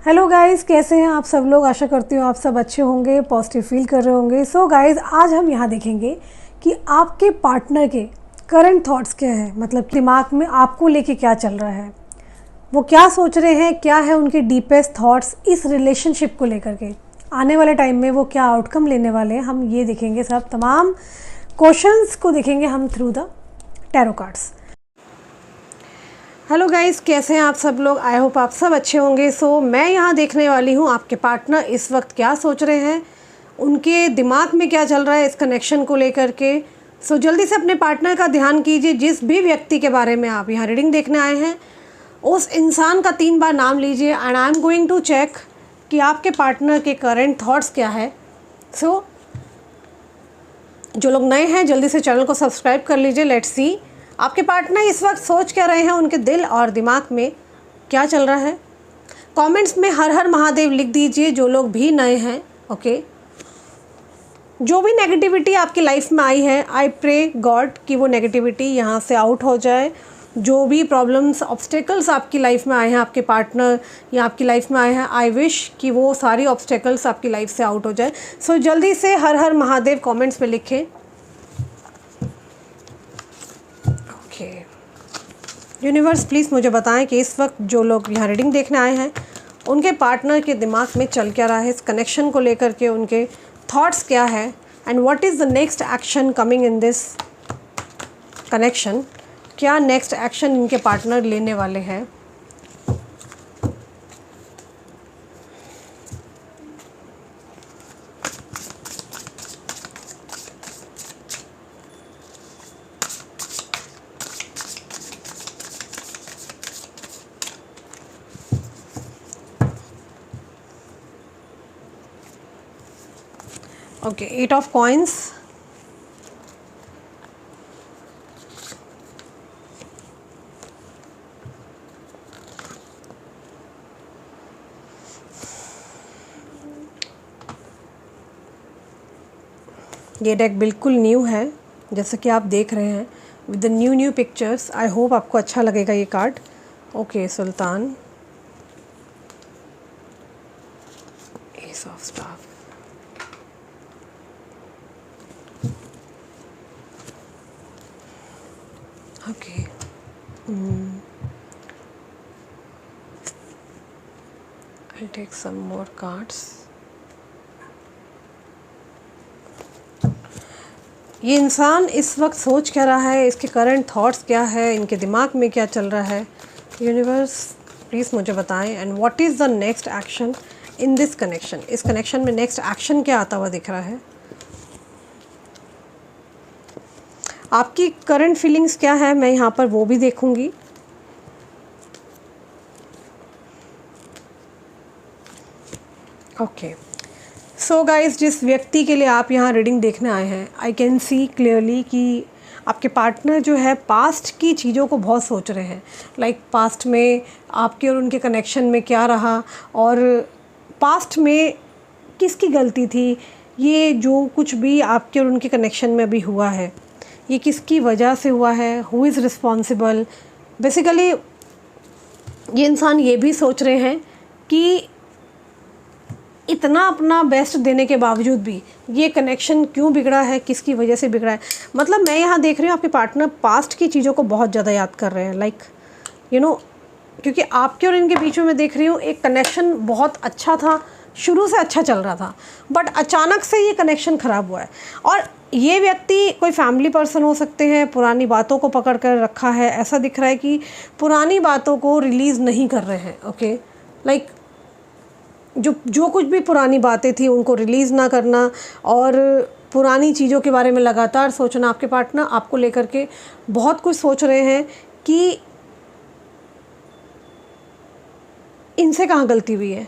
Hello guys, कैसे हैं आप सब लोग। आशा करती हूँ आप सब अच्छे होंगे, पॉजिटिव फील कर रहे होंगे। सो गाइस, आज हम यहाँ देखेंगे कि आपके पार्टनर के करंट थॉट्स क्या है, मतलब दिमाग में आपको लेके क्या चल रहा है, वो क्या सोच रहे हैं, क्या है उनके डीपेस्ट थॉट्स इस रिलेशनशिप को लेकर के, आने वाले टाइम में वो क्या आउटकम लेने वाले हैं। हम ये देखेंगे, सब तमाम क्वेश्चंस को देखेंगे हम through the tarot cards. Hello guys, कैसे हैं आप सब लोग। आई होप आप सब अच्छे होंगे। सो मैं यहाँ देखने वाली हूँ आपके पार्टनर इस वक्त क्या सोच रहे हैं, उनके दिमाग में क्या चल रहा है इस कनेक्शन को लेकर के। सो जल्दी से अपने पार्टनर का ध्यान कीजिए। जिस भी व्यक्ति के बारे में आप यहाँ रीडिंग देखने आए हैं, उस इंसान का 3 बार नाम लीजिए and I am going to check कि आपके पार्टनर के करंट थॉट्स क्या है। सो जो लोग नए हैं जल्दी से चैनल को सब्सक्राइब कर लीजिए। लेट्स सी आपके पार्टनर इस वक्त सोच क्या रहे हैं, उनके दिल और दिमाग में क्या चल रहा है। कमेंट्स में हर हर महादेव लिख दीजिए जो लोग भी नए हैं। ओके, जो भी नेगेटिविटी आपकी लाइफ में आई है, आई प्रे गॉड कि वो नेगेटिविटी यहाँ से आउट हो जाए। जो भी प्रॉब्लम्स ऑब्स्टेकल्स आपकी लाइफ में आए हैं, आपके पार्टनर या आपकी लाइफ में आए हैं, आई विश कि वो सारी ऑब्स्टेकल्स आपकी लाइफ से आउट हो जाए। सो जल्दी से हर हर महादेव कमेंट्स में लिखें। यूनिवर्स प्लीज़ मुझे बताएं कि इस वक्त जो लोग यहाँ रीडिंग देखने आए हैं, उनके पार्टनर के दिमाग में चल क्या रहा है इस कनेक्शन को लेकर के, उनके थॉट्स क्या है and what is the next action coming in this connection. क्या नेक्स्ट एक्शन इनके पार्टनर लेने वाले हैं। ओके, 8 ऑफ कॉइंस, ये डेक बिल्कुल न्यू है जैसे कि आप देख रहे हैं with the new pictures. I hope आपको अच्छा लगेगा ये card. Okay, Sultan, S of staff, okay, I'll take some more cards. ये इंसान इस वक्त सोच क्या रहा है, इसके करंट थॉट्स क्या है, इनके दिमाग में क्या चल रहा है। यूनिवर्स प्लीज़ मुझे बताएं and what is the next action in this connection. इस कनेक्शन में नेक्स्ट एक्शन क्या आता हुआ दिख रहा है। आपकी करंट फीलिंग्स क्या है, मैं यहाँ पर वो भी देखूँगी। ओके, सो गाइस, जिस व्यक्ति के लिए आप यहाँ रीडिंग देखने आए हैं, आई कैन सी क्लियरली कि आपके पार्टनर जो है पास्ट की चीज़ों को बहुत सोच रहे हैं। लाइक पास्ट में आपके और उनके कनेक्शन में क्या रहा और पास्ट में किसकी गलती थी। ये जो कुछ भी आपके और उनके कनेक्शन में अभी हुआ है, ये किसकी वजह से हुआ है, हु इज़ रिस्पॉन्सिबल। बेसिकली ये इंसान ये भी सोच रहे हैं कि इतना अपना बेस्ट देने के बावजूद भी ये कनेक्शन क्यों बिगड़ा है, किसकी वजह से बिगड़ा है। मतलब मैं यहाँ देख रही हूँ आपके पार्टनर पास्ट की चीज़ों को बहुत ज़्यादा याद कर रहे हैं। लाइक यू नो, क्योंकि आपके और इनके बीच में मैं देख रही हूँ एक कनेक्शन बहुत अच्छा था, शुरू से अच्छा चल रहा था, बट अचानक से ये कनेक्शन ख़राब हुआ है। और ये व्यक्ति कोई फैमिली पर्सन हो सकते हैं, पुरानी बातों को पकड़ कर रखा है। ऐसा दिख रहा है कि पुरानी बातों को रिलीज़ नहीं कर रहे हैं। ओके, लाइक जो कुछ भी पुरानी बातें थी उनको रिलीज़ ना करना और पुरानी चीज़ों के बारे में लगातार सोचना। आपके पार्टनर आपको लेकर के बहुत कुछ सोच रहे हैं कि इनसे कहाँ गलती हुई है।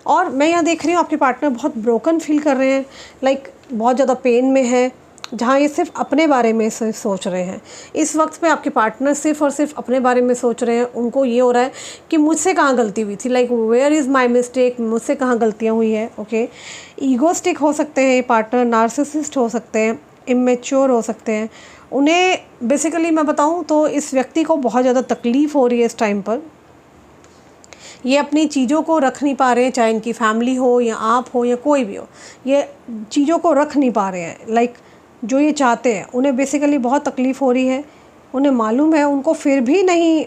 और मैं यहाँ देख रही हूँ आपके पार्टनर बहुत ब्रोकन फील कर रहे हैं, लाइक बहुत ज़्यादा पेन में है, जहाँ ये सिर्फ अपने बारे में सिर्फ सोच रहे हैं। इस वक्त पे आपके पार्टनर सिर्फ और सिर्फ अपने बारे में सोच रहे हैं। उनको ये हो रहा है कि मुझसे कहाँ गलती हुई थी, like where is my mistake, मुझसे कहाँ गलतियाँ हुई है। ओके, ईगोस्टिक हो सकते हैं ये पार्टनर, नार्सिसिस्ट हो सकते हैं, इमेच्योर हो सकते हैं। उन्हें बेसिकली मैं बताऊँ तो इस व्यक्ति को बहुत ज़्यादा तकलीफ़ हो रही है इस टाइम पर ये अपनी चीज़ों को रख नहीं पा रहे हैं, चाहे इनकी फैमिली हो या आप हो या कोई भी हो, ये चीज़ों को रख नहीं पा रहे हैं। लाइक जो ये चाहते हैं, उन्हें बेसिकली बहुत तकलीफ़ हो रही है, उन्हें मालूम है, उनको फिर भी नहीं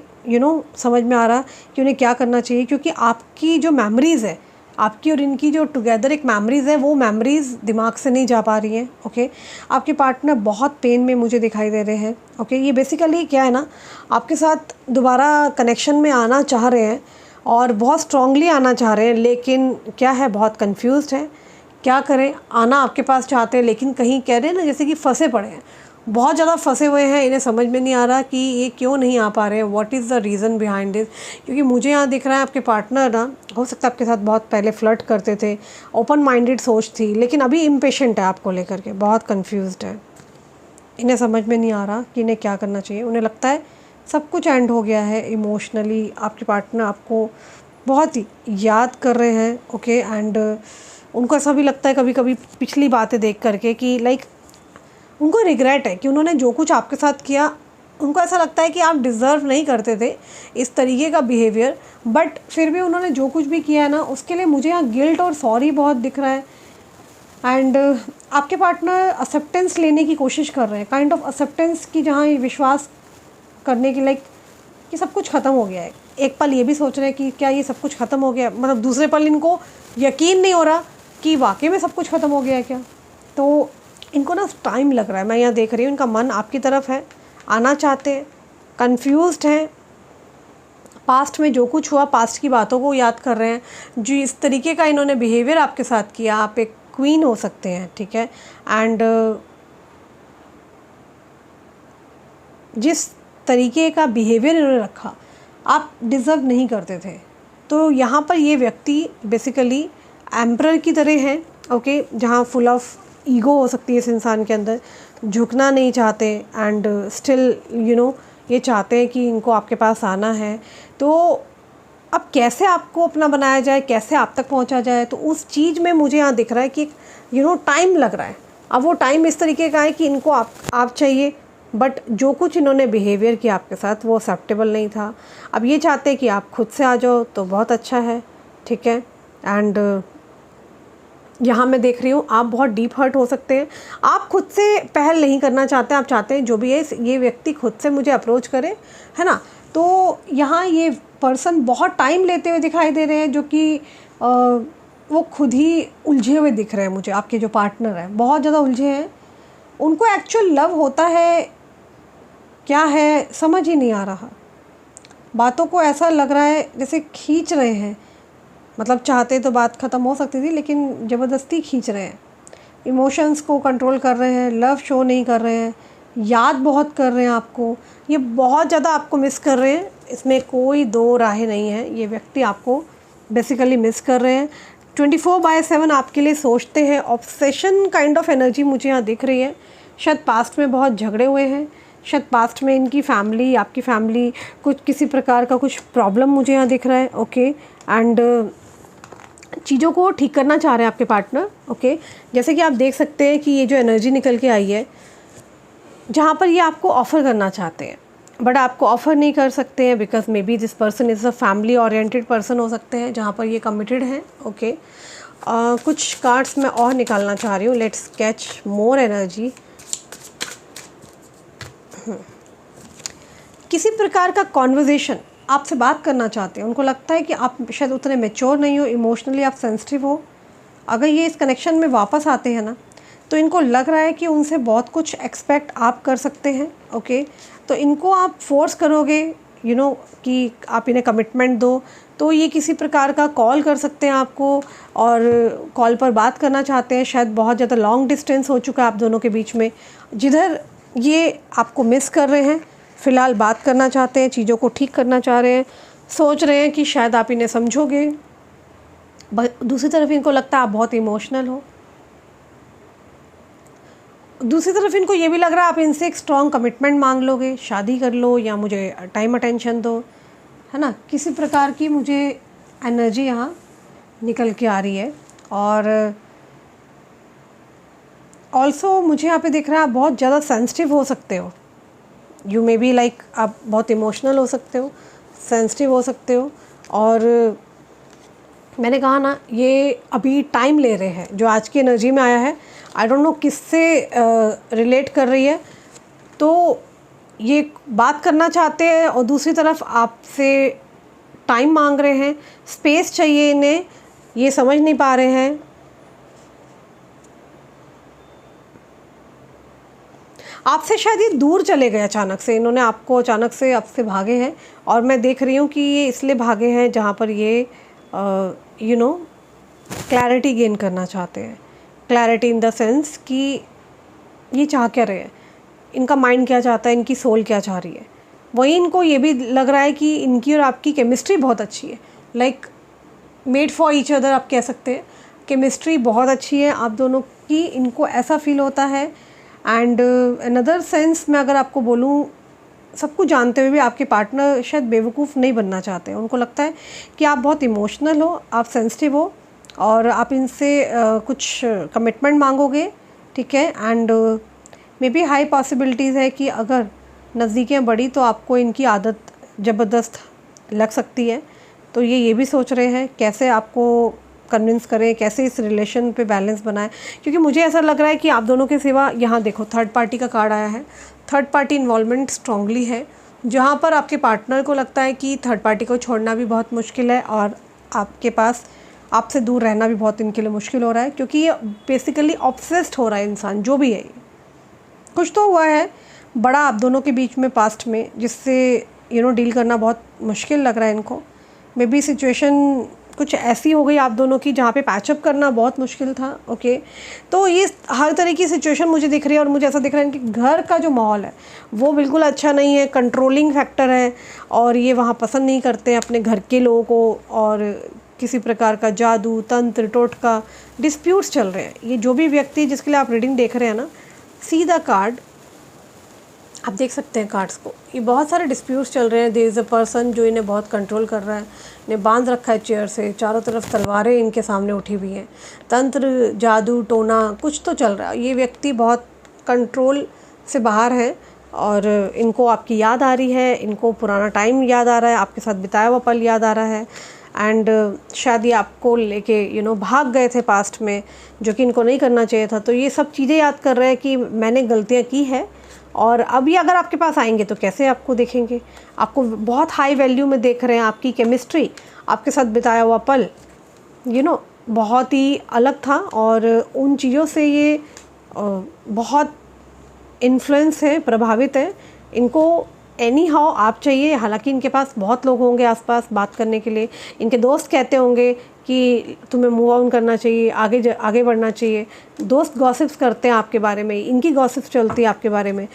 समझ में आ रहा कि उन्हें क्या करना चाहिए, क्योंकि आपकी जो मेमोरीज़ है, आपकी और इनकी जो टुगेदर एक मेमोरीज़ है, वो मेमोरीज़ दिमाग से नहीं जा पा रही हैं। ओके, आपके पार्टनर बहुत पेन में मुझे दिखाई दे रहे हैं। ओके, ये बेसिकली क्या है ना, आपके साथ दोबारा कनेक्शन में आना चाह रहे हैं और बहुत स्ट्रांगली आना चाह रहे हैं, लेकिन क्या है, बहुत कंफ्यूज्ड है। क्या करें, आना आपके पास चाहते हैं लेकिन कहीं कह रहे हैं ना जैसे कि फंसे पड़े हैं, बहुत ज़्यादा फंसे हुए हैं। इन्हें समझ में नहीं आ रहा कि ये क्यों नहीं आ पा रहे हैं, what is the reason behind this. क्योंकि मुझे यहाँ दिख रहा है आपके पार्टनर ना, हो सकता है आपके साथ बहुत पहले फ्लर्ट करते थे, ओपन माइंडेड सोच थी, लेकिन अभी इम्पेशेंट है आपको लेकर के, बहुत कन्फ्यूज्ड है। इन्हें समझ में नहीं आ रहा कि इन्हें क्या करना चाहिए। उन्हें लगता है सब कुछ एंड हो गया है इमोशनली। आपके पार्टनर आपको बहुत ही याद कर रहे हैं। ओके, एंड उनको ऐसा भी लगता है कभी कभी पिछली बातें देख करके कि लाइक उनको रिग्रेट है कि उन्होंने जो कुछ आपके साथ किया, उनको ऐसा लगता है कि आप डिज़र्व नहीं करते थे इस तरीके का बिहेवियर, बट फिर भी उन्होंने जो कुछ भी किया है ना, उसके लिए मुझे यहाँ गिल्ट और सॉरी बहुत दिख रहा है। एंड आपके पार्टनर एक्सेप्टेंस लेने की कोशिश कर रहे हैं, काइंड ऑफ एक्सेप्टेंस की, जहाँ ये विश्वास करने की लाइक कि सब कुछ ख़त्म हो गया है। एक पल ये भी सोच रहे हैं कि क्या ये सब कुछ ख़त्म हो गया, मतलब दूसरे पल इनको यकीन नहीं हो रहा कि वाकई में सब कुछ ख़त्म हो गया है क्या। तो इनको ना टाइम लग रहा है, मैं यहाँ देख रही हूँ, इनका मन आपकी तरफ है, आना चाहते हैं, कन्फ्यूज्ड हैं, पास्ट में जो कुछ हुआ, पास्ट की बातों को याद कर रहे हैं। जो इस तरीके का इन्होंने बिहेवियर आपके साथ किया, आप एक क्वीन हो सकते हैं, ठीक है, एंड जिस तरीके का बिहेवियर इन्होंने रखा, आप डिज़र्व नहीं करते थे। तो यहाँ पर ये व्यक्ति बेसिकली एम्परर की तरह है। ओके, जहाँ फुल ऑफ ईगो हो सकती है इस इंसान के अंदर, झुकना नहीं चाहते एंड स्टिल ये चाहते हैं कि इनको आपके पास आना है। तो अब कैसे आपको अपना बनाया जाए, कैसे आप तक पहुंचा जाए, तो उस चीज़ में मुझे यहाँ दिख रहा है कि टाइम लग रहा है। अब वो टाइम इस तरीके का है कि इनको आप चाहिए, बट जो कुछ इन्होंने बिहेवियर किया आपके साथ वो एक्सेप्टेबल नहीं था। अब ये चाहते हैं कि आप खुद से आ जाओ तो बहुत अच्छा है, ठीक है। एंड यहाँ मैं देख रही हूँ आप बहुत डीप हर्ट हो सकते हैं। आप खुद से पहल नहीं करना चाहते, आप चाहते हैं जो भी है ये व्यक्ति खुद से मुझे अप्रोच करे, है ना। तो यहाँ ये पर्सन बहुत टाइम लेते हुए दिखाई दे रहे हैं, जो कि वो खुद ही उलझे हुए दिख रहे हैं मुझे। आपके जो पार्टनर हैं बहुत ज़्यादा उलझे हैं, उनको एक्चुअल लव होता है क्या है समझ ही नहीं आ रहा। बातों को ऐसा लग रहा है जैसे खींच रहे हैं, मतलब चाहते तो बात ख़त्म हो सकती थी, लेकिन ज़बरदस्ती खींच रहे हैं। इमोशंस को कंट्रोल कर रहे हैं, लव शो नहीं कर रहे हैं, याद बहुत कर रहे हैं आपको, ये बहुत ज़्यादा आपको मिस कर रहे हैं, इसमें कोई दो राहें नहीं है। ये व्यक्ति आपको बेसिकली मिस कर रहे हैं, 24/7 आपके लिए सोचते हैं। ऑब्सेशन काइंड ऑफ एनर्जी मुझे यहाँ दिख रही है। शायद पास्ट में बहुत झगड़े हुए हैं, शायद पास्ट में इनकी फैमिली, आपकी फैमिली, कुछ किसी प्रकार का कुछ प्रॉब्लम मुझे यहाँ दिख रहा है। ओके, एंड चीज़ों को ठीक करना चाह रहे हैं आपके पार्टनर। ओके, जैसे कि आप देख सकते हैं कि ये जो एनर्जी निकल के आई है, जहाँ पर ये आपको ऑफ़र करना चाहते हैं, बट आपको ऑफ़र नहीं कर सकते हैं because may be this person is a family oriented person हो सकते हैं, जहाँ पर ये कमिटेड हैं। ओके, कुछ कार्ड्स मैं और निकालना चाह रही हूँ। Let's catch more energy. किसी प्रकार का कॉन्वर्जेसन आपसे बात करना चाहते हैं, उनको लगता है कि आप शायद उतने मैच्योर नहीं हो, इमोशनली आप सेंसिटिव हो। अगर ये इस कनेक्शन में वापस आते हैं ना, तो इनको लग रहा है कि उनसे बहुत कुछ एक्सपेक्ट आप कर सकते हैं। ओके, तो इनको आप फोर्स करोगे कि आप इन्हें कमिटमेंट दो, तो ये किसी प्रकार का कॉल कर सकते हैं आपको और कॉल पर बात करना चाहते हैं। शायद बहुत ज़्यादा लॉन्ग डिस्टेंस हो चुका है आप दोनों के बीच में, जिधर ये आपको मिस कर रहे हैं, फ़िलहाल बात करना चाहते हैं, चीज़ों को ठीक करना चाह रहे हैं, सोच रहे हैं कि शायद आप इन्हें समझोगे। दूसरी तरफ इनको लगता है आप बहुत इमोशनल हो। दूसरी तरफ इनको ये भी लग रहा है आप इनसे एक स्ट्रॉन्ग कमिटमेंट मांग लोगे, शादी कर लो या मुझे टाइम अटेंशन दो, है ना। किसी प्रकार की मुझे एनर्जी यहाँ निकल के आ रही है। और ऑल्सो मुझे यहाँ पे दिख रहा है आप बहुत ज़्यादा सेंसिटिव हो सकते हो। यू मे बी लाइक आप बहुत इमोशनल हो सकते हो, सेंसिटिव हो सकते हो, और मैंने कहा ना, ये अभी टाइम ले रहे हैं। जो आज की एनर्जी में आया है, आई डोंट नो किससे रिलेट कर रही है, तो ये बात करना चाहते हैं और दूसरी तरफ आपसे टाइम मांग रहे हैं, स्पेस चाहिए इन्हें, ये समझ नहीं पा रहे हैं। आपसे शायद ये दूर चले गए अचानक से, इन्होंने आपको अचानक से आपसे भागे हैं। और मैं देख रही हूँ कि ये इसलिए भागे हैं जहाँ पर ये क्लैरिटी गेन करना चाहते हैं। क्लैरिटी इन द सेंस कि ये चाह क्या रहे हैं, इनका माइंड क्या चाहता है, इनकी सोल क्या चाह रही है। वही इनको ये भी लग रहा है कि इनकी और आपकी केमिस्ट्री बहुत अच्छी है, like made for each other आप कह सकते हैं। केमिस्ट्री बहुत अच्छी है आप दोनों की, इनको ऐसा फील होता है। एंड अनदर सेंस मैं अगर आपको बोलूँ, सब कुछ जानते हुए भी आपके पार्टनर शायद बेवकूफ़ नहीं बनना चाहते हैं। उनको लगता है कि आप बहुत इमोशनल हो, आप सेंसिटिव हो और आप इनसे कुछ कमिटमेंट मांगोगे, ठीक है। And may be high possibilities है कि अगर नज़दीकियाँ बढ़ी तो आपको इनकी आदत ज़बरदस्त लग सकती है। तो ये भी सोच रहे हैं कैसे आपको कन्विंस करें, कैसे इस रिलेशन पे बैलेंस बनाएं। क्योंकि मुझे ऐसा लग रहा है कि आप दोनों के सिवा, यहाँ देखो थर्ड पार्टी का कार्ड आया है, थर्ड पार्टी इन्वॉल्वमेंट स्ट्रांगली है, जहाँ पर आपके पार्टनर को लगता है कि थर्ड पार्टी को छोड़ना भी बहुत मुश्किल है और आपके पास आपसे दूर रहना भी बहुत इनके लिए मुश्किल हो रहा है। क्योंकि ये बेसिकली ऑब्सेस्ड हो रहा है इंसान, जो भी है ये। कुछ तो हुआ है बड़ा आप दोनों के बीच में पास्ट में, जिससे डील करना बहुत मुश्किल लग रहा है इनको। मे बी सिचुएशन कुछ ऐसी हो गई आप दोनों की जहाँ पे पैचअप करना बहुत मुश्किल था। ओके, तो ये हर तरह की सिचुएशन मुझे दिख रही है और मुझे ऐसा दिख रहा है कि घर का जो माहौल है वो बिल्कुल अच्छा नहीं है, कंट्रोलिंग फैक्टर है और ये वहाँ पसंद नहीं करते हैं अपने घर के लोगों को। और किसी प्रकार का जादू, तंत्र, टोटका, डिस्प्यूट्स चल रहे हैं। ये जो भी व्यक्ति जिसके लिए आप रीडिंग देख रहे हैं ना, सीधा कार्ड आप देख सकते हैं कार्ड्स को, ये बहुत सारे डिस्प्यूट्स चल रहे हैं। देयर इज़ अ पर्सन जो इन्हें बहुत कंट्रोल कर रहा है, इन्हें बांध रखा है चेयर से, चारों तरफ तलवारें इनके सामने उठी हुई हैं, तंत्र, जादू, टोना कुछ तो चल रहा है। ये व्यक्ति बहुत कंट्रोल से बाहर है और इनको आपकी याद आ रही है, इनको पुराना टाइम याद आ रहा है, आपके साथ बिताया हुआ पल याद आ रहा है। एंड शायद ये आपको लेके भाग गए थे पास्ट में, जो कि इनको नहीं करना चाहिए था। तो ये सब चीज़ें याद कर रहे हैं कि मैंने गलतियाँ की है और अभी अगर आपके पास आएंगे तो कैसे आपको देखेंगे। आपको बहुत हाई वैल्यू में देख रहे हैं, आपकी केमिस्ट्री, आपके साथ बिताया हुआ पल बहुत ही अलग था और उन चीज़ों से ये बहुत इन्फ्लुएंस है, प्रभावित है। इनको एनी हाउ आप चाहिए, हालांकि इनके पास बहुत लोग होंगे आसपास बात करने के लिए। इनके दोस्त कहते होंगे कि तुम्हें मूव ऑन करना चाहिए, आगे बढ़ना चाहिए। दोस्त गॉसिप्स करते हैं आपके बारे में, इनकी गॉसिप्स चलती है आपके बारे में।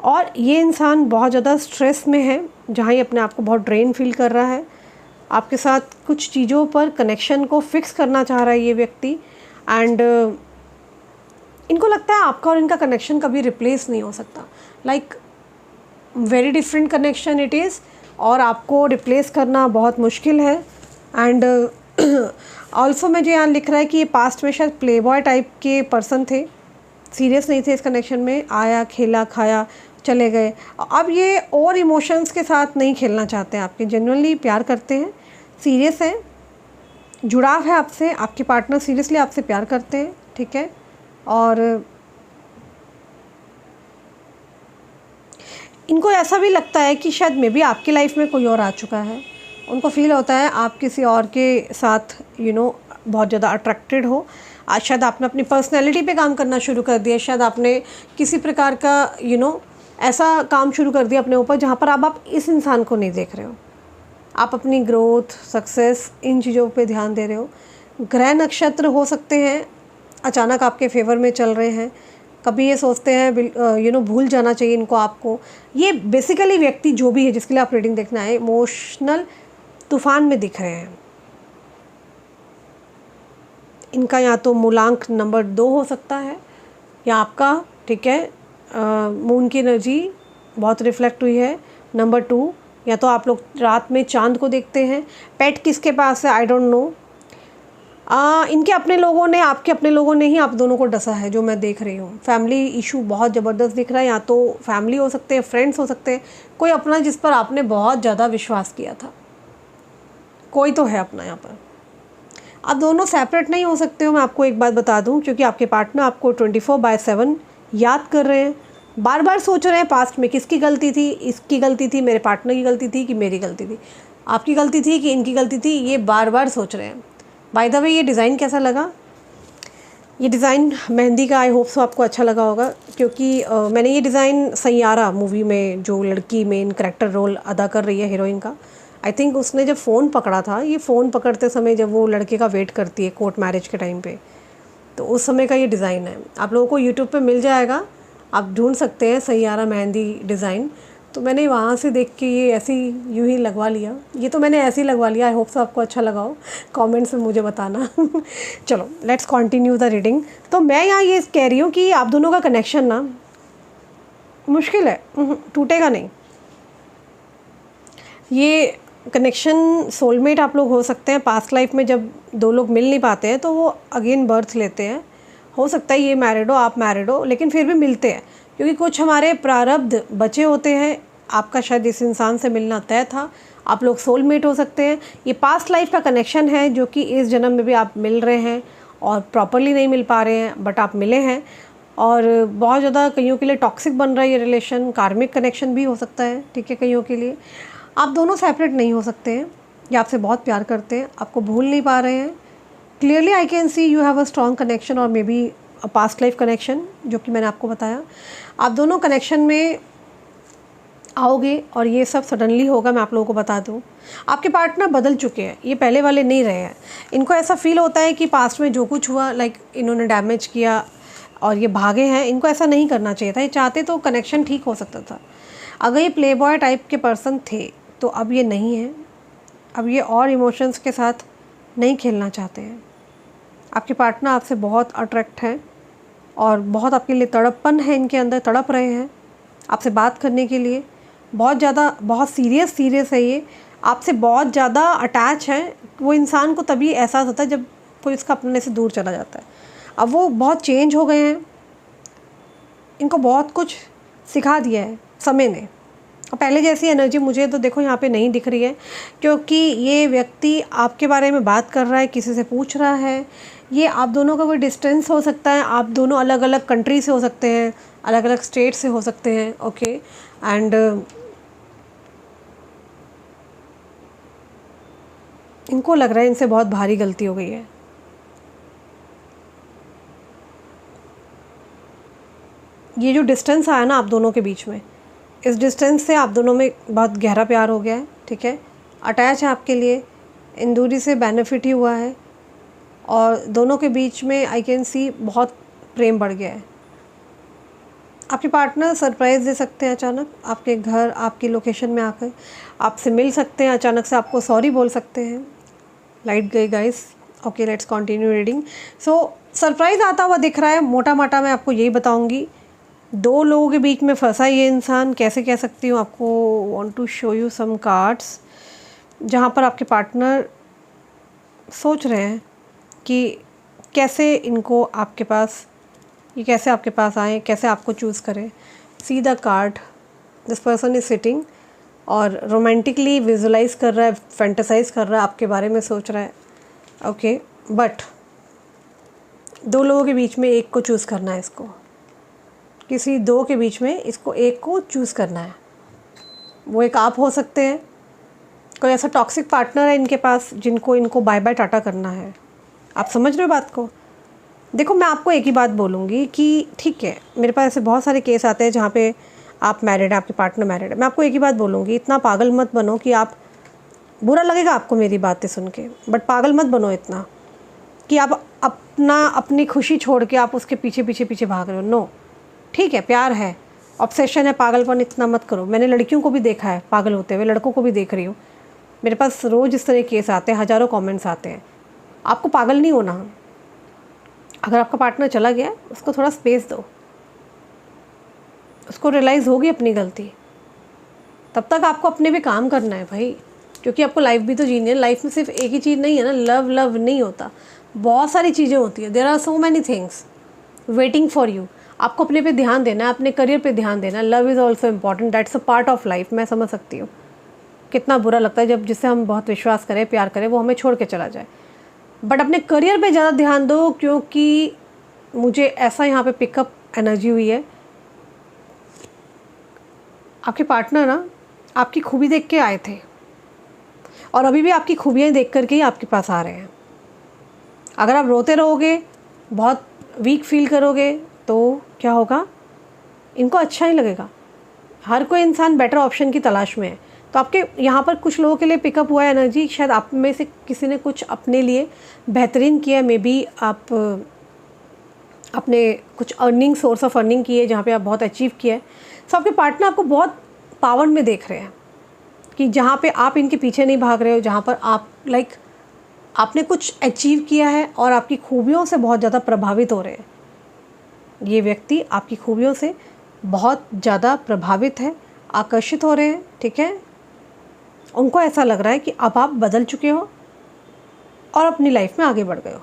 और ये इंसान बहुत ज़्यादा स्ट्रेस में है, जहाँ ये अपने आप को बहुत ड्रेन फील कर रहा है। आपके साथ कुछ चीज़ों पर कनेक्शन को फिक्स करना चाह रहा है ये व्यक्ति। एंड इनको लगता है आपका और इनका कनेक्शन कभी रिप्लेस नहीं हो सकता। Like very different connection it is, और आपको रिप्लेस करना बहुत मुश्किल है। एंड ऑल्सो मुझे यहाँ लिख रहा है कि ये पास्ट में शायद प्ले बॉय टाइप के पर्सन थे, सीरियस नहीं थे इस कनेक्शन में, आया खेला खाया चले गए। अब ये और इमोशंस के साथ नहीं खेलना चाहते हैं, आपके जेन्युइनली प्यार करते हैं, सीरियस हैं, जुड़ाव है आपसे, आपके पार्टनर सीरियसली आपसे प्यार करते हैं, ठीक है। और इनको ऐसा भी लगता है कि शायद मे बी आपकी लाइफ में कोई और आ चुका है। उनको फील होता है आप किसी और के साथ बहुत ज़्यादा अट्रैक्टेड हो। आज शायद आपने अपनी पर्सनैलिटी पे काम करना शुरू कर दिया, शायद आपने किसी प्रकार का ऐसा काम शुरू कर दिया अपने ऊपर जहाँ पर आप इस इंसान को नहीं देख रहे हो। आप अपनी ग्रोथ, सक्सेस, इन चीज़ों पे ध्यान दे रहे हो। ग्रह नक्षत्र हो सकते हैं अचानक आपके फेवर में चल रहे हैं। कभी ये सोचते हैं भूल जाना चाहिए इनको आपको। ये बेसिकली व्यक्ति जो भी है जिसके लिए आप रीडिंग देखना है, इमोशनल तूफान में दिख रहे हैं। इनका या तो मूलांक नंबर 2 हो सकता है या आपका, ठीक है, मून की एनर्जी बहुत रिफ्लेक्ट हुई है नंबर 2। या तो आप लोग रात में चांद को देखते हैं। पेट किसके पास है आई डोंट नो। इनके अपने लोगों ने, आपके अपने लोगों ने ही आप दोनों को डसा है, जो मैं देख रही हूँ। फैमिली इशू बहुत ज़बरदस्त दिख रहा है, या तो फैमिली हो सकते हैं, फ्रेंड्स हो सकते हैं, कोई अपना जिस पर आपने बहुत ज़्यादा विश्वास किया था, कोई तो है अपना यहाँ पर। आप दोनों सेपरेट नहीं हो सकते हो, मैं आपको एक बात बता दूं, क्योंकि आपके पार्टनर आपको 24/7 याद कर रहे हैं, बार बार सोच रहे हैं पास्ट में किसकी गलती थी, इसकी गलती थी, मेरे पार्टनर की गलती थी कि मेरी गलती थी, आपकी गलती थी कि इनकी गलती थी, ये बार बार सोच रहे हैं। बाय द वे, ये डिज़ाइन कैसा लगा? ये डिज़ाइन मेहंदी का, आई होप सो आपको अच्छा लगा होगा, क्योंकि मैंने ये डिज़ाइन सैयारा मूवी में जो लड़की मेन करैक्टर रोल अदा कर रही है हीरोइन का, आई थिंक उसने जब फ़ोन पकड़ा था, ये फ़ोन पकड़ते समय जब वो लड़के का वेट करती है कोर्ट मैरिज के टाइम पे, तो उस समय का ये डिज़ाइन है। आप लोगों को यूट्यूब पे मिल जाएगा, आप ढूंढ सकते हैं सैयारा मेहंदी डिज़ाइन। तो मैंने वहाँ से देख के ये ऐसी यूँ ही लगवा लिया, ये तो मैंने ऐसे ही लगवा लिया। आई होप सो आपको अच्छा लगा हो, कमेंट्स में मुझे बताना। चलो लेट्स कंटिन्यू द रीडिंग। तो मैं यहाँ ये कह रही हूँ कि आप दोनों का कनेक्शन ना मुश्किल है, टूटेगा नहीं। ये कनेक्शन सोलमेट आप लोग हो सकते हैं। पास्ट लाइफ में जब दो लोग मिल नहीं पाते हैं तो वो अगेन बर्थ लेते हैं। हो सकता है ये मैरिड हो, आप मैरिड हो, लेकिन फिर भी मिलते हैं, क्योंकि कुछ हमारे प्रारब्ध बचे होते हैं। आपका शायद इस इंसान से मिलना तय था, आप लोग सोलमेट हो सकते हैं। ये पास्ट लाइफ का कनेक्शन है जो कि इस जन्म में भी आप मिल रहे हैं और प्रॉपरली नहीं मिल पा रहे हैं, बट आप मिले हैं। और बहुत ज़्यादा कईयों के लिए टॉक्सिक बन रहा है ये रिलेशन, कार्मिक कनेक्शन भी हो सकता है, ठीक है। कईयों के लिए आप दोनों सेपरेट नहीं हो सकते हैं, ये आपसे बहुत प्यार करते हैं, आपको भूल नहीं पा रहे हैं। Clearly I can see you have a strong connection और maybe a past life connection, जो कि मैंने आपको बताया। आप दोनों कनेक्शन में आओगे और ये सब सडनली होगा, मैं आप लोगों को बता दूं। आपके पार्टनर बदल चुके हैं, ये पहले वाले नहीं रहे हैं। इनको ऐसा फील होता है कि पास्ट में जो कुछ हुआ, लाइक इन्होंने डैमेज किया और ये भागे हैं, इनको ऐसा नहीं करना चाहिए था। ये चाहते तो कनेक्शन ठीक हो सकता था। अगर ये प्ले बॉय टाइप के पर्सन थे तो अब ये नहीं है। अब ये और इमोशंस के साथ नहीं खेलना चाहते हैं। आपके पार्टनर आपसे बहुत अट्रैक्ट हैं और बहुत आपके लिए तड़पन है, इनके अंदर तड़प रहे हैं आपसे बात करने के लिए। बहुत ज़्यादा, बहुत सीरियस है ये, आपसे बहुत ज़्यादा अटैच है। वो इंसान को तभी एहसास होता है जब कोई उसका अपने से दूर चला जाता है। अब वो बहुत चेंज हो गए हैं, इनको बहुत कुछ सिखा दिया है समय ने। और पहले जैसी एनर्जी मुझे तो देखो यहाँ पे नहीं दिख रही है, क्योंकि ये व्यक्ति आपके बारे में बात कर रहा है, किसी से पूछ रहा है। ये आप दोनों का कोई डिस्टेंस हो सकता है, आप दोनों अलग अलग कंट्री से हो सकते हैं, अलग अलग स्टेट से हो सकते हैं, ओके। एंड इनको लग रहा है इनसे बहुत भारी गलती हो गई है। ये जो डिस्टेंस आया ना आप दोनों के बीच में, इस डिस्टेंस से आप दोनों में बहुत गहरा प्यार हो गया है, ठीक है। अटैच है आपके लिए, इन दूरी से बेनिफिट ही हुआ है और दोनों के बीच में आई कैन सी बहुत प्रेम बढ़ गया है। आपके पार्टनर सरप्राइज़ दे सकते हैं अचानक, आपके घर, आपकी लोकेशन में आकर आपसे मिल सकते हैं, अचानक से आपको सॉरी बोल सकते हैं। लाइट गई guys, okay let's continue reading. So surprise आता हुआ दिख रहा है, मोटा मोटा मैं आपको यही बताऊंगी। दो लोगों के बीच में फंसा ये इंसान, कैसे कह सकती हूँ आपको। Want to show you some cards जहाँ पर आपके पार्टनर सोच रहे हैं कि कैसे इनको आपके पास, ये कैसे आपके पास आए, कैसे आपको चूज़ करें। See the card, this person is sitting और रोमांटिकली विजुलाइज कर रहा है, फैंटेसाइज कर रहा है, आपके बारे में सोच रहा है, ओके। बट दो लोगों के बीच में एक को चूज़ करना है, इसको किसी दो के बीच में इसको एक को चूज़ करना है। वो एक आप हो सकते हैं, कोई ऐसा टॉक्सिक पार्टनर है इनके पास जिनको इनको बाय बाय टाटा करना है। आप समझ रहे हो बात को। देखो मैं आपको एक ही बात बोलूँगी कि ठीक है, मेरे पास ऐसे बहुत सारे केस आते हैं जहाँ पे आप मैरिड है, आपके पार्टनर मैरिड है। मैं आपको एक ही बात बोलूँगी, इतना पागल मत बनो कि आप, बुरा लगेगा आपको मेरी बातें सुन के, बट पागल मत बनो इतना कि आप अपनी खुशी छोड़ के आप उसके पीछे पीछे पीछे भाग रहे हो। नो, ठीक है, प्यार है, ऑब्सेशन है, पागलपन इतना मत करो। मैंने लड़कियों को भी देखा है पागल होते हुए, लड़कों को भी देख रही हूँ। मेरे पास रोज़ इस तरह केस आते हैं, हज़ारों कमेंट्स आते हैं। आपको पागल नहीं होना। अगर आपका पार्टनर चला गया, उसको थोड़ा स्पेस दो, उसको रियलाइज़ होगी अपनी गलती। तब तक आपको अपने भी काम करना है भाई, क्योंकि आपको लाइफ भी तो जीनी है। लाइफ में सिर्फ एक ही चीज़ नहीं है ना, लव नहीं होता, बहुत सारी चीज़ें होती है। There are so many things waiting for you. आपको अपने पे ध्यान देना है, अपने करियर पे ध्यान देना है। Love is also important, that's a part of life. मैं समझ सकती हूँ कितना बुरा लगता है जब जिससे हम बहुत विश्वास करें, प्यार करें, वो हमें छोड़ के चला जाए। बट अपने करियर पे ज़्यादा ध्यान दो, क्योंकि मुझे ऐसा यहाँ पे पिकअप एनर्जी हुई है। आपके पार्टनर ना आपकी खूबी देख के आए थे और अभी भी आपकी खूबियाँ देख करके ही आपके पास आ रहे हैं। अगर आप रोते रहोगे, बहुत वीक फील करोगे, तो क्या होगा? इनको अच्छा नहीं लगेगा। हर कोई इंसान बेटर ऑप्शन की तलाश में है। तो आपके यहाँ पर कुछ लोगों के लिए पिकअप हुआ है एनर्जी, शायद आप में से किसी ने कुछ अपने लिए बेहतरीन किया है। मे बी आप अपने कुछ अर्निंग, सोर्स ऑफ अर्निंग की है जहाँ पे आप बहुत अचीव किया है। सो आपके पार्टनर आपको बहुत पावर में देख रहे हैं कि जहाँ पे आप इनके पीछे नहीं भाग रहे हो, जहाँ पर आप आपने कुछ अचीव किया है और आपकी खूबियों से बहुत ज़्यादा प्रभावित हो रहे हैं। ये व्यक्ति आपकी खूबियों से बहुत ज़्यादा प्रभावित है, आकर्षित हो रहे हैं, ठीक है। उनको ऐसा लग रहा है कि अब आप बदल चुके हो और अपनी लाइफ में आगे बढ़ गए हो।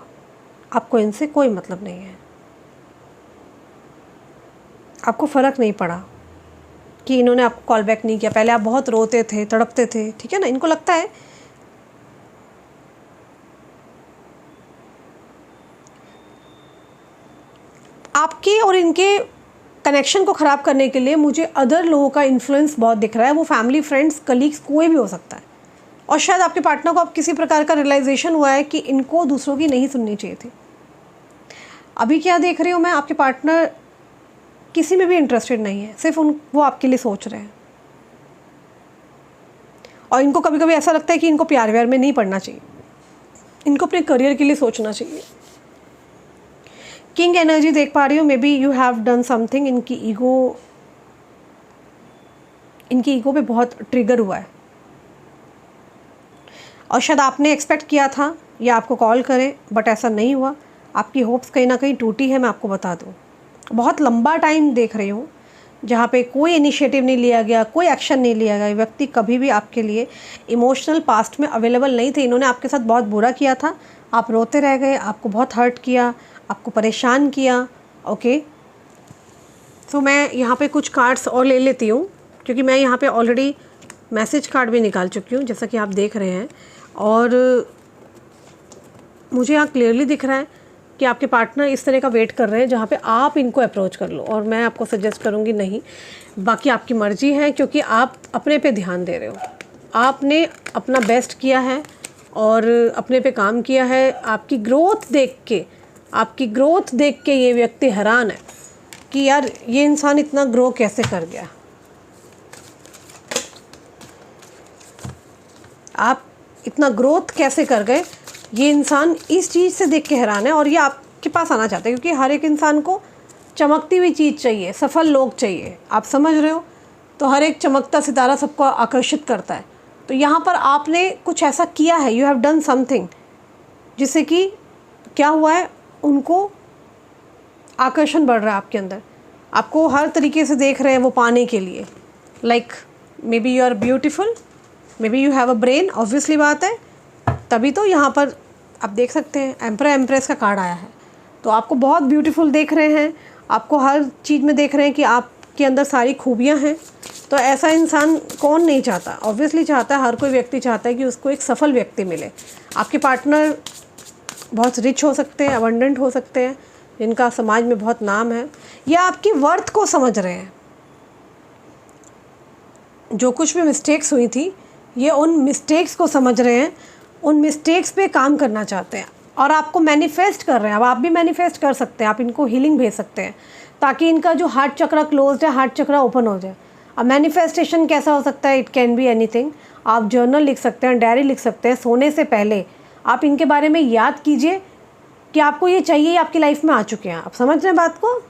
आपको इनसे कोई मतलब नहीं है। आपको फ़र्क नहीं पड़ा कि इन्होंने आपको कॉल बैक नहीं किया। पहले आप बहुत रोते थे, तड़पते थे, ठीक है ना। इनको लगता है आपके और इनके कनेक्शन को ख़राब करने के लिए मुझे अदर लोगों का इन्फ्लुएंस बहुत दिख रहा है। वो फैमिली, फ्रेंड्स, कलीग्स, कोई भी हो सकता है। और शायद आपके पार्टनर को अब किसी प्रकार का रियलाइजेशन हुआ है कि इनको दूसरों की नहीं सुननी चाहिए थी। अभी क्या देख रही हूँ मैं, आपके पार्टनर किसी में भी इंटरेस्टेड नहीं है, सिर्फ वो आपके लिए सोच रहे हैं। और इनको कभी कभी ऐसा लगता है कि इनको प्यार व्यार में नहीं पड़ना चाहिए, इनको अपने करियर के लिए सोचना चाहिए। किंग एनर्जी देख पा रही हूँ। May be you have done something. इनकी ईगो पे बहुत ट्रिगर हुआ है और शायद आपने एक्सपेक्ट किया था ये आपको कॉल करे, बट ऐसा नहीं हुआ। आपकी होप्स कहीं ना कहीं टूटी है, मैं आपको बता दूँ। बहुत लंबा टाइम देख रही हूँ जहाँ पे कोई इनिशिएटिव नहीं लिया गया, कोई एक्शन नहीं लिया गया। व्यक्ति कभी भी आपके लिए इमोशनल पास्ट में अवेलेबल नहीं थे। इन्होंने आपके साथ बहुत बुरा किया था, आप रोते रह गए, आपको बहुत हर्ट किया, आपको परेशान किया। ओके, तो मैं यहाँ पे कुछ कार्ड्स और ले लेती हूँ, क्योंकि मैं यहाँ पे ऑलरेडी मैसेज कार्ड भी निकाल चुकी हूँ, जैसा कि आप देख रहे हैं। और मुझे यहाँ क्लियरली दिख रहा है कि आपके पार्टनर इस तरह का वेट कर रहे हैं जहाँ पे आप इनको अप्रोच कर लो। और मैं आपको सजेस्ट करूँगी नहीं, बाकी आपकी मर्ज़ी है, क्योंकि आप अपने पे ध्यान दे रहे हो। आपने अपना बेस्ट किया है और अपने पे काम किया है। आपकी ग्रोथ देख के ये व्यक्ति हैरान है कि यार ये इंसान इतना ग्रो कैसे कर गया। आप इतना ग्रोथ कैसे कर गए, ये इंसान इस चीज़ से देख के हैरान है। और ये आपके पास आना चाहता है, क्योंकि हर एक इंसान को चमकती हुई चीज़ चाहिए, सफल लोग चाहिए। आप समझ रहे हो? तो हर एक चमकता सितारा सबको आकर्षित करता है। तो यहाँ पर आपने कुछ ऐसा किया है, यू हैव डन समथिंग, जिससे कि क्या हुआ है, उनको आकर्षण बढ़ रहा है आपके अंदर। आपको हर तरीके से देख रहे हैं वो पाने के लिए। Like maybe you are beautiful, maybe you have a brain, obviously बात है। तभी तो यहाँ पर आप देख सकते हैं एम्परर एम्प्रेस का कार्ड आया है। तो आपको बहुत ब्यूटीफुल देख रहे हैं, आपको हर चीज़ में देख रहे हैं कि आपके अंदर सारी खूबियाँ हैं। तो ऐसा इंसान कौन नहीं चाहता, ऑब्वियसली चाहता है, हर कोई व्यक्ति चाहता है कि उसको एक सफल व्यक्ति मिले। आपके पार्टनर बहुत रिच हो सकते हैं, अबंडेंट हो सकते हैं, जिनका समाज में बहुत नाम है, या आपकी वर्थ को समझ रहे हैं। जो कुछ भी मिस्टेक्स हुई थी, ये उन मिस्टेक्स को समझ रहे हैं, उन मिस्टेक्स पे काम करना चाहते हैं और आपको मैनिफेस्ट कर रहे हैं। अब आप भी मैनिफेस्ट कर सकते हैं, आप इनको हीलिंग भेज सकते हैं ताकि इनका जो हार्ट चक्रा क्लोज्ड है, हार्ट चक्रा ओपन हो जाए। अब मैनिफेस्टेशन कैसा हो सकता है? It can be anything. आप जर्नल लिख सकते हैं, डायरी लिख सकते हैं। सोने से पहले आप इनके बारे में याद कीजिए कि आपको ये चाहिए, आपकी लाइफ में आ चुके हैं। आप समझ रहे हैं बात को?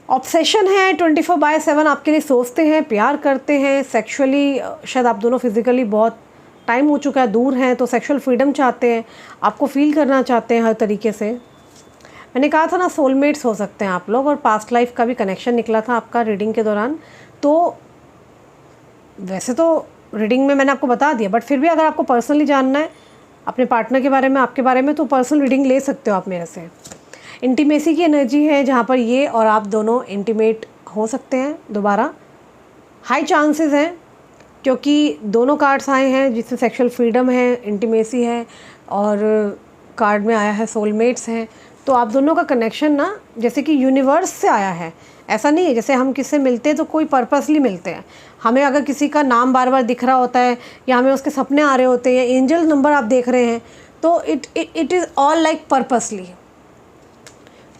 ऑब्सेशन है, 24/7 आपके लिए सोचते हैं, प्यार करते हैं, सेक्सुअली शायद आप दोनों फिज़िकली बहुत टाइम हो चुका है, दूर हैं, तो सेक्सुअल फ्रीडम चाहते हैं, आपको फील करना चाहते हैं हर तरीके से। मैंने कहा था ना, सोलमेट्स हो सकते हैं आप लोग, और पास्ट लाइफ का भी कनेक्शन निकला था आपका रीडिंग के दौरान। तो वैसे तो रीडिंग में मैंने आपको बता दिया, बट फिर भी अगर आपको पर्सनली जानना है अपने पार्टनर के बारे में, आपके बारे में, तो पर्सनल रीडिंग ले सकते हो आप मेरे से। इंटीमेसी की एनर्जी है जहाँ पर ये और आप दोनों इंटीमेट हो सकते हैं दोबारा। हाई चांसेस हैं क्योंकि दोनों कार्ड्स आए हैं जिसमें सेक्सुअल फ्रीडम है, इंटीमेसी है, और कार्ड में आया है सोलमेट्स हैं। तो आप दोनों का कनेक्शन ना जैसे कि यूनिवर्स से आया है। ऐसा नहीं है जैसे हम किससे मिलते हैं तो कोई पर्पसली मिलते हैं। हमें अगर किसी का नाम बार बार दिख रहा होता है या हमें उसके सपने आ रहे होते हैं या एंजल नंबर आप देख रहे हैं तो it is all like purposely.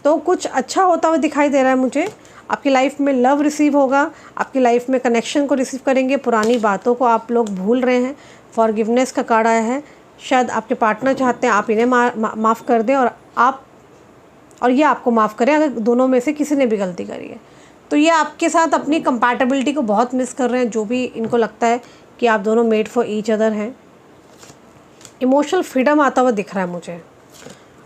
तो कुछ अच्छा होता हुआ दिखाई दे रहा है मुझे। आपकी लाइफ में लव रिसीव होगा, आपकी लाइफ में कनेक्शन को रिसीव करेंगे, पुरानी बातों को आप लोग भूल रहे हैं। फॉरगिवनेस का कार्ड आया है। शायद आपके पार्टनर चाहते हैं आप इन्हें माफ़ कर दें और ये आपको माफ़ करें अगर दोनों में से किसी ने भी गलती करी है। तो ये आपके साथ अपनी कंपैटिबिलिटी को बहुत मिस कर रहे हैं, जो भी इनको लगता है कि आप दोनों मेड फॉर ईच अदर हैं। इमोशनल फ्रीडम आता हुआ दिख रहा है मुझे,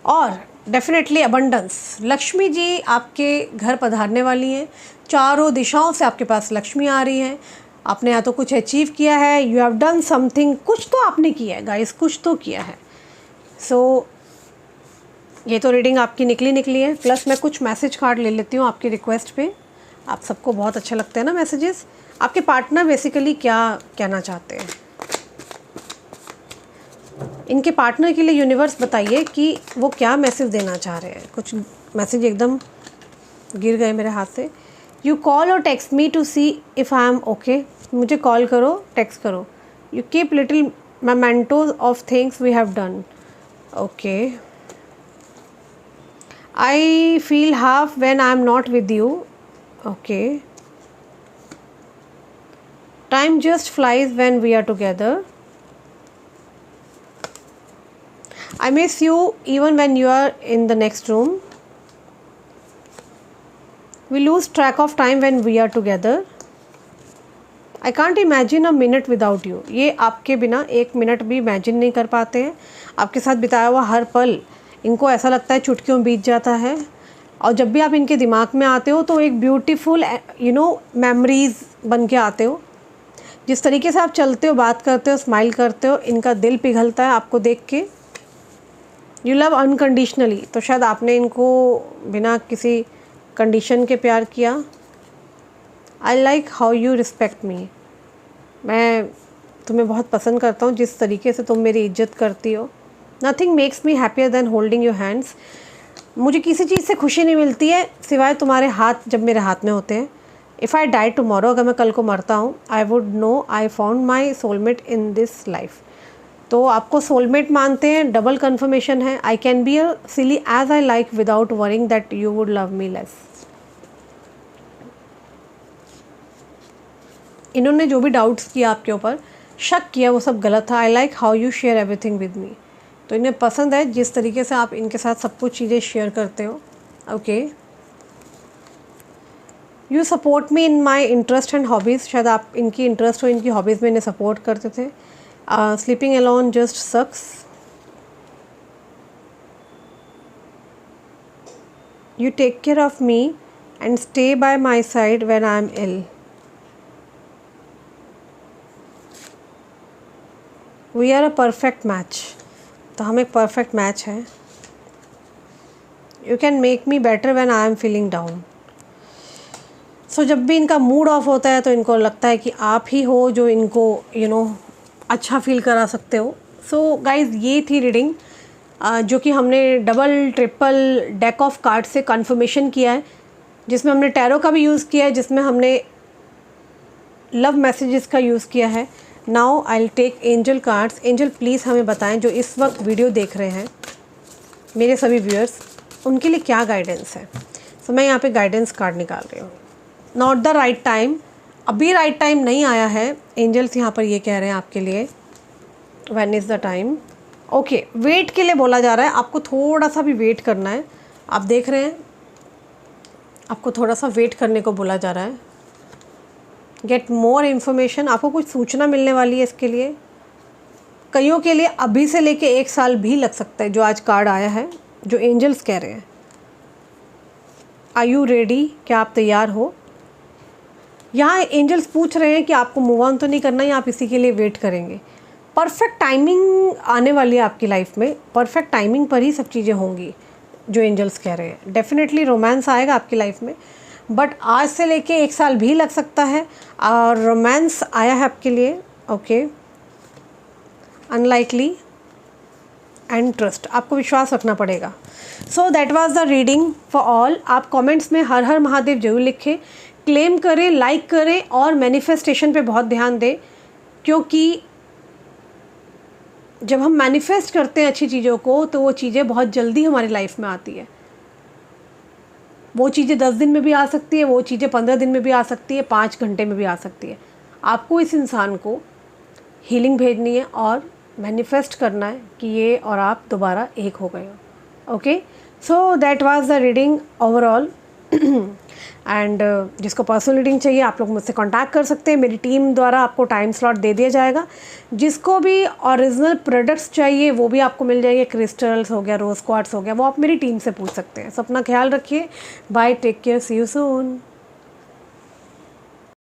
और डेफिनेटली अबंडेंस। लक्ष्मी जी आपके घर पधारने वाली हैं। चारों दिशाओं से आपके पास लक्ष्मी आ रही है। आपने या तो कुछ अचीव किया है, यू हैव डन समथिंग, कुछ तो आपने किया है गाइस, कुछ तो किया है। सो ये तो रीडिंग आपकी निकली है। प्लस मैं कुछ मैसेज कार्ड ले लेती हूँ आपकी रिक्वेस्ट पे। आप सबको बहुत अच्छे लगते हैं ना मैसेजेस। आपके पार्टनर बेसिकली क्या कहना चाहते हैं? इनके पार्टनर के लिए यूनिवर्स बताइए कि वो क्या मैसेज देना चाह रहे हैं। कुछ मैसेज एकदम गिर गए मेरे हाथ से। यू कॉल और text me to see if I am okay. मुझे कॉल करो, टेक्स्ट करो। You keep little mementos of things we have done. Okay. I feel half when I am not with you. Okay. Time just flies when we are together. I miss you even when you are in the next room. We lose track of time when we are together. I can't imagine a minute without you. ये आपके बिना एक minute भी imagine नहीं कर पाते हैं। आपके साथ बिताया हुआ हर पल इनको ऐसा लगता है चुटकियों में बीत जाता है। और जब भी आप इनके दिमाग में आते हो तो एक ब्यूटीफुल मेमोरीज़ बन के आते हो। जिस तरीके से आप चलते हो, बात करते हो, स्माइल करते हो, इनका दिल पिघलता है आपको देख के। You love unconditionally. तो शायद आपने इनको बिना किसी कंडीशन के प्यार किया। I like how you respect मी। मैं तुम्हें बहुत पसंद करता हूँ जिस तरीके से तुम मेरी इज्जत करती हो। Nothing makes me happier than holding your hands. मुझे किसी चीज़ से खुशी नहीं मिलती है सिवाय तुम्हारे हाथ जब मेरे हाथ में होते हैं। इफ़ आई डाई टुमारो, अगर मैं कल को मरता हूँ, I would know I found my soulmate in this life. तो आपको सोलमेट मानते हैं, डबल कन्फर्मेशन है। I can be a silly as I like without worrying that you would love me less. इन्होंने जो भी डाउट्स किया आपके ऊपर, शक किया, वो सब गलत था। I like how you share everything with me. तो इन्हें पसंद है जिस तरीके से आप इनके साथ सब कुछ चीज़ें शेयर करते हो। Okay. You support me in my interest and hobbies. शायद आप इनकी इंटरेस्ट हो, इनकी हॉबीज़ में इन्हें सपोर्ट करते थे। Sleeping alone just sucks. You take care of me and stay by my side when I am ill. We are a perfect match. तो हम एक परफेक्ट मैच है। You can make me better when I am feeling down. So जब भी इनका mood off होता है तो इनको लगता है कि आप ही हो जो इनको अच्छा फील करा सकते हो। सो गाइज़, ये थी रीडिंग जो कि हमने double triple deck of card से कन्फर्मेशन किया है, जिसमें हमने टैरो का भी यूज़ किया है, जिसमें हमने लव मैसेजेस का यूज़ किया है। Now I will take angel cards. Angel please हमें बताएं जो इस वक्त वीडियो देख रहे हैं मेरे सभी व्यूअर्स, उनके लिए क्या गाइडेंस है। तो मैं यहाँ पे गाइडेंस कार्ड निकाल रही हूँ। Not the right time. अभी राइट टाइम नहीं आया है। एंजल्स यहाँ पर ये कह रहे हैं आपके लिए when is the time. Okay, wait के लिए बोला जा रहा है। आपको थोड़ा सा भी वेट करना है। आप देख रहे हैं, आपको थोड़ा सा वेट करने को बोला जा रहा है। Get more information. आपको कुछ सूचना मिलने वाली है इसके लिए। कईयों के लिए अभी से लेके 1 साल भी लग सकता है, जो आज कार्ड आया है, जो एंजल्स कह रहे हैं। Are you ready? क्या आप तैयार हो? यहाँ एंजल्स पूछ रहे हैं कि आपको मूव ऑन तो नहीं करना है, आप इसी के लिए वेट करेंगे। परफेक्ट टाइमिंग आने वाली है आपकी लाइफ में। परफेक्ट टाइमिंग पर ही सब चीज़ें होंगी जो एंजल्स कह रहे हैं। डेफिनेटली रोमांस आएगा आपकी लाइफ में, बट आज से लेके 1 साल भी लग सकता है। और रोमांस आया है आपके लिए। ओके, अनलाइकली एंड ट्रस्ट, आपको विश्वास रखना पड़ेगा। So that was the reading for all. आप कमेंट्स में हर हर महादेव जरूर लिखें, क्लेम करें, लाइक करें और मैनिफेस्टेशन पे बहुत ध्यान दें, क्योंकि जब हम मैनिफेस्ट करते हैं अच्छी चीज़ों को तो वो चीज़ें बहुत जल्दी हमारी लाइफ में आती है। वो चीज़ें 10 दिन में भी आ सकती है, वो चीज़ें 15 दिन में भी आ सकती है, 5 घंटे में भी आ सकती है। आपको इस इंसान को हीलिंग भेजनी है और मैनिफेस्ट करना है कि ये और आप दोबारा एक हो गए हो। Okay, so that was the reading overall. And जिसको पर्सनल रीडिंग चाहिए आप लोग मुझसे कांटेक्ट कर सकते हैं, मेरी टीम द्वारा आपको टाइम स्लॉट दे दिया जाएगा। जिसको भी ओरिजिनल प्रोडक्ट्स चाहिए वो भी आपको मिल जाएंगे, क्रिस्टल्स हो गया, रोज क्वार्ट्स हो गया, वो आप मेरी टीम से पूछ सकते हैं। सो अपना ख्याल रखिए, bye, take care, see you soon.